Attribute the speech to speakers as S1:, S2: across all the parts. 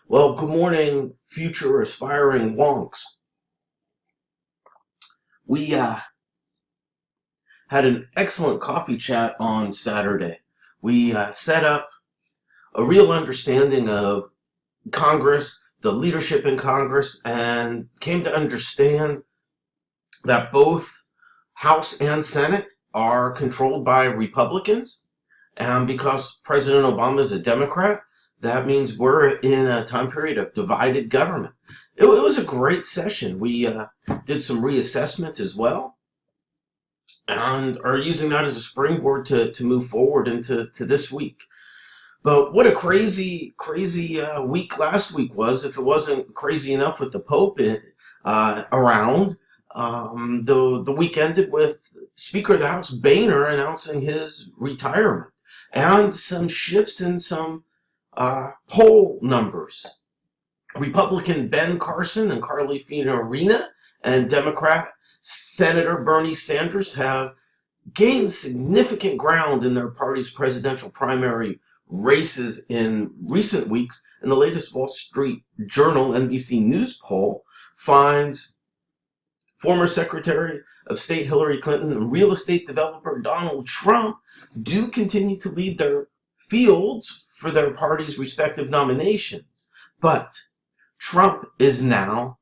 S1: Well, good morning, future aspiring wonks. We had an excellent coffee chat on Saturday. We set up a real understanding of Congress, the leadership in Congress, and came to understand that both House and Senate are controlled by Republicans. And because President Obama is a Democrat, that means we're in a time period of divided government. It was a great session. We did some reassessments as well and are using that as a springboard to move forward into this week. But what a crazy week last week was, if it wasn't crazy enough with the Pope around. The week ended with Speaker of the House Boehner announcing his retirement and some shifts in some poll numbers. Republican Ben Carson and Carly Fiorina and Democrat Senator Bernie Sanders have gained significant ground in their party's presidential primary races in recent weeks. And the latest Wall Street Journal NBC News poll finds former Secretary of State Hillary Clinton and real estate developer Donald Trump do continue to lead their fields for their party's respective nominations. But Trump is now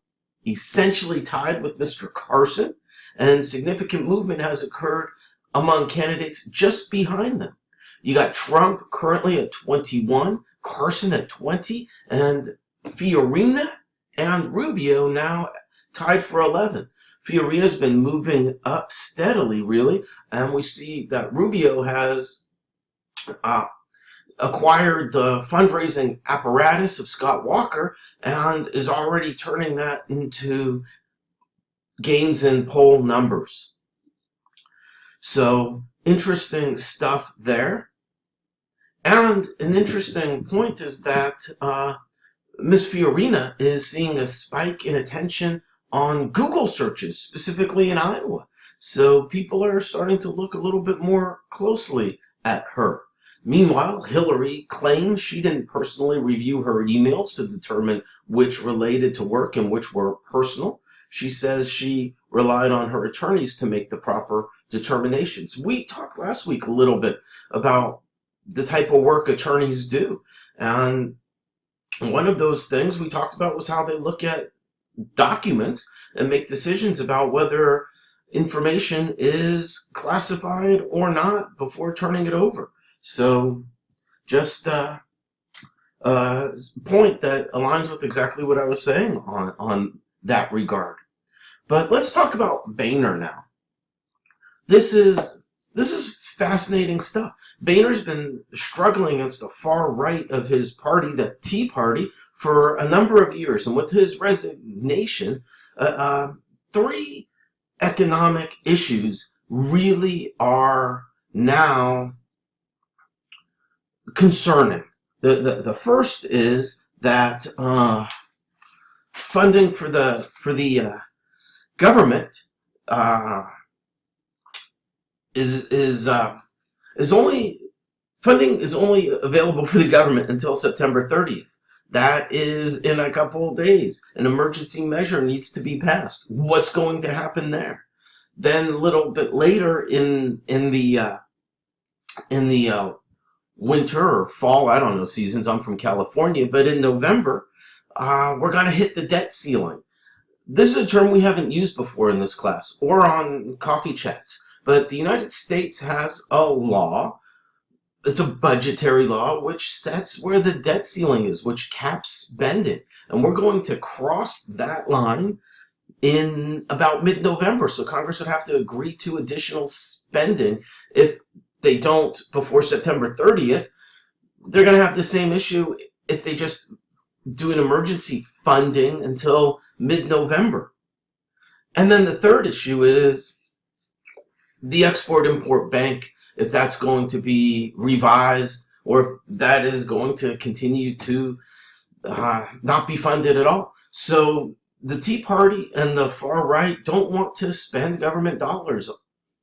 S1: essentially tied with Mr. Carson, and significant movement has occurred among candidates just behind them. You got Trump currently at 21, Carson at 20, and Fiorina and Rubio now tied for 11. Fiorina's been moving up steadily, really, and we see that Rubio has acquired the fundraising apparatus of Scott Walker and is already turning that into gains in poll numbers. So, interesting stuff there. And an interesting point is that Ms. Fiorina is seeing a spike in attention on Google searches, specifically in Iowa. So people are starting to look a little bit more closely at her. Meanwhile, Hillary claims she didn't personally review her emails to determine which related to work and which were personal. She says she relied on her attorneys to make the proper determinations. We talked last week a little bit about the type of work attorneys do. And one of those things we talked about was how they look at documents and make decisions about whether information is classified or not before turning it over. So just a point that aligns with exactly what I was saying on that regard. But let's talk about Boehner now. This is fascinating stuff. Boehner's been struggling against the far right of his party, the Tea Party, for a number of years. And with his resignation, three economic issues really are now concerning. The first is that funding for the government funding is only available for the government until September 30th. That is in a couple of days. An emergency measure needs to be passed. What's going to happen there? Then a little bit later in the winter or fall, I don't know seasons, I'm from California, but in November, we're going to hit the debt ceiling. This is a term we haven't used before in this class or on coffee chats, but the United States has a law. It's a budgetary law which sets where the debt ceiling is, which caps spending. And we're going to cross that line in about mid-November. So Congress would have to agree to additional spending. If they don't before September 30th, they're going to have the same issue if they just do an emergency funding until mid-November. And then the third issue is the Export-Import Bank, if that's going to be revised or if that is going to continue to not be funded at all. So the Tea Party and the far right don't want to spend government dollars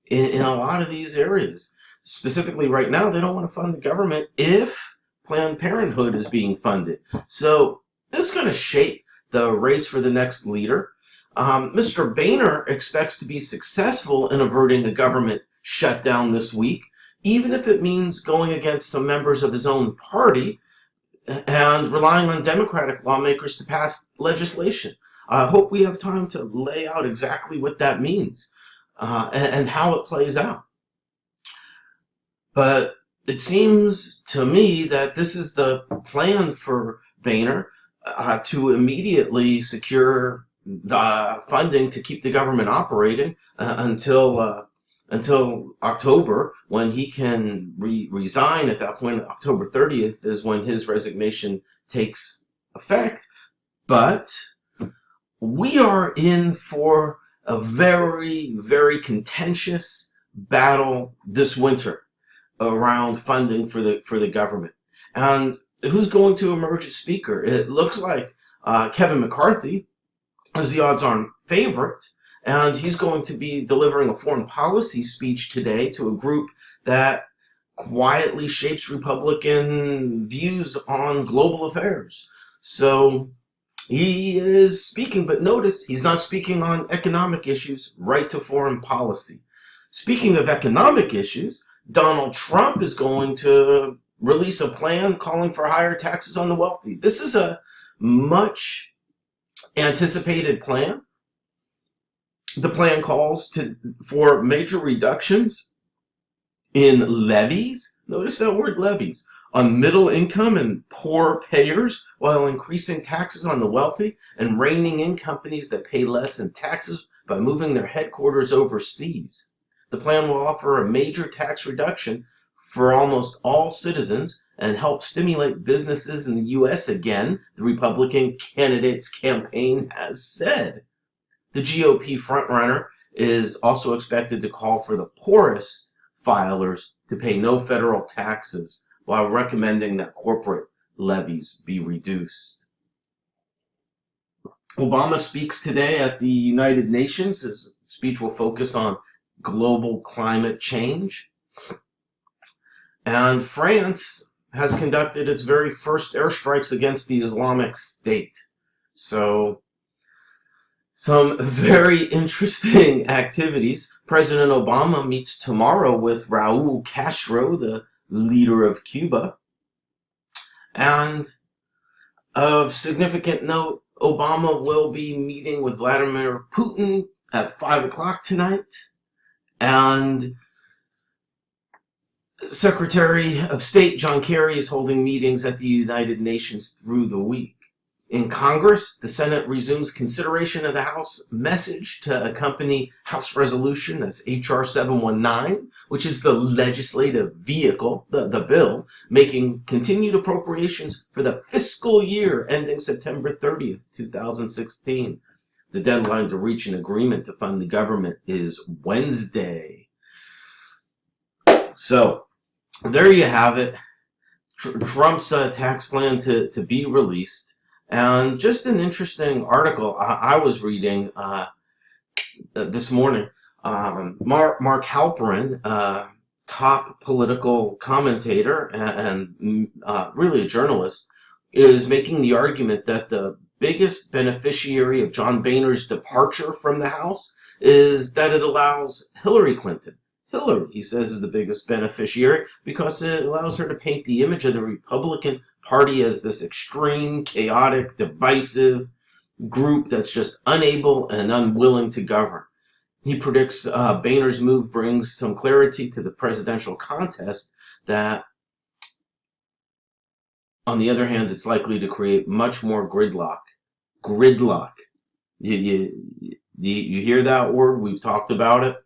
S1: in a lot of these areas. Specifically right now, they don't want to fund the government if Planned Parenthood is being funded. So this is going to shape the race for the next leader. Mr. Boehner expects to be successful in averting a government shutdown this week, even if it means going against some members of his own party and relying on Democratic lawmakers to pass legislation. I hope we have time to lay out exactly what that means and how it plays out. But it seems to me that this is the plan for Boehner to immediately secure the funding to keep the government operating until October, when he can resign. At that point, October 30th is when his resignation takes effect. But we are in for a very, very contentious battle this winter around funding for the government. And who's going to emerge as speaker? It looks like Kevin McCarthy is the odds-on favorite, and he's going to be delivering a foreign policy speech today to a group that quietly shapes Republican views on global affairs. So he is speaking, but notice he's not speaking on economic issues, right to foreign policy. Speaking of economic issues, Donald Trump is going to release a plan calling for higher taxes on the wealthy. This is a much anticipated plan. The plan calls for major reductions in levies. Notice that word, levies, on middle income and poor payers, while increasing taxes on the wealthy and reining in companies that pay less in taxes by moving their headquarters overseas. The plan will offer a major tax reduction for almost all citizens and help stimulate businesses in the U.S. again, the Republican candidate's campaign has said. The GOP frontrunner is also expected to call for the poorest filers to pay no federal taxes, while recommending that corporate levies be reduced. Obama speaks today at the United Nations. His speech will focus on global climate change. And France has conducted its very first airstrikes against the Islamic State. So, some very interesting activities. President Obama meets tomorrow with Raul Castro, the leader of Cuba. And of significant note, Obama will be meeting with Vladimir Putin at 5 o'clock tonight. And Secretary of State John Kerry is holding meetings at the United Nations through the week. In Congress, the Senate resumes consideration of the House message to accompany House Resolution, that's H.R. 719, which is the legislative vehicle, the bill, making continued appropriations for the fiscal year ending September 30th, 2016. The deadline to reach an agreement to fund the government is Wednesday. So, there you have it. Trump's tax plan to be released. And just an interesting article I was reading this morning. Mark Halperin, top political commentator and really a journalist, is making the argument that the biggest beneficiary of John Boehner's departure from the House is that it allows Hillary Clinton. Hillary, he says, is the biggest beneficiary because it allows her to paint the image of the Republican Party as this extreme, chaotic, divisive group that's just unable and unwilling to govern. He predicts Boehner's move brings some clarity to the presidential contest that, on the other hand, it's likely to create much more gridlock. Gridlock. You hear that word? We've talked about it.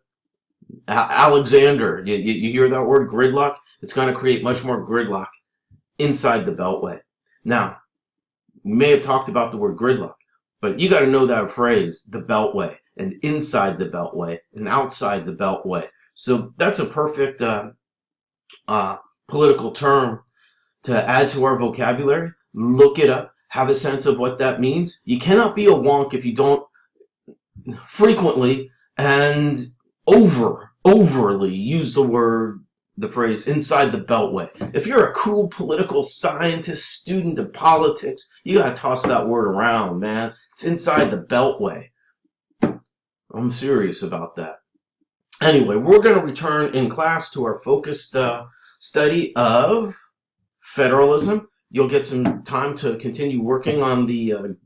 S1: Alexander, you hear that word, gridlock? It's going to create much more gridlock inside the Beltway. Now, we may have talked about the word gridlock, but you got to know that phrase, the Beltway, and inside the Beltway, and outside the Beltway. So that's a perfect political term to add to our vocabulary. Look it up, have a sense of what that means. You cannot be a wonk if you don't frequently and overly use the word the phrase inside the beltway. If you're a cool political scientist, student of politics, you gotta toss that word around, man. It's inside the beltway. I'm serious about that. Anyway, we're going to return in class to our focused study of federalism. You'll get some time to continue working on the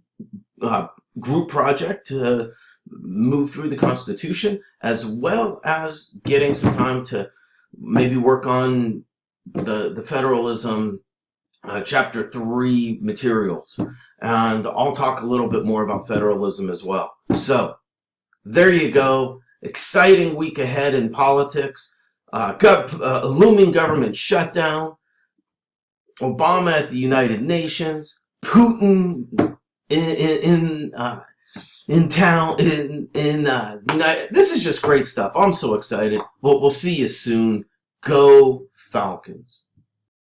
S1: group project to move through the Constitution, as well as getting some time to maybe work on the federalism chapter 3 materials. And I'll talk a little bit more about federalism as well. So there you go. Exciting week ahead in politics. Looming government shutdown. Obama at the United Nations. Putin in town. This is just great stuff. I'm so excited. We'll see you soon. Go Falcons.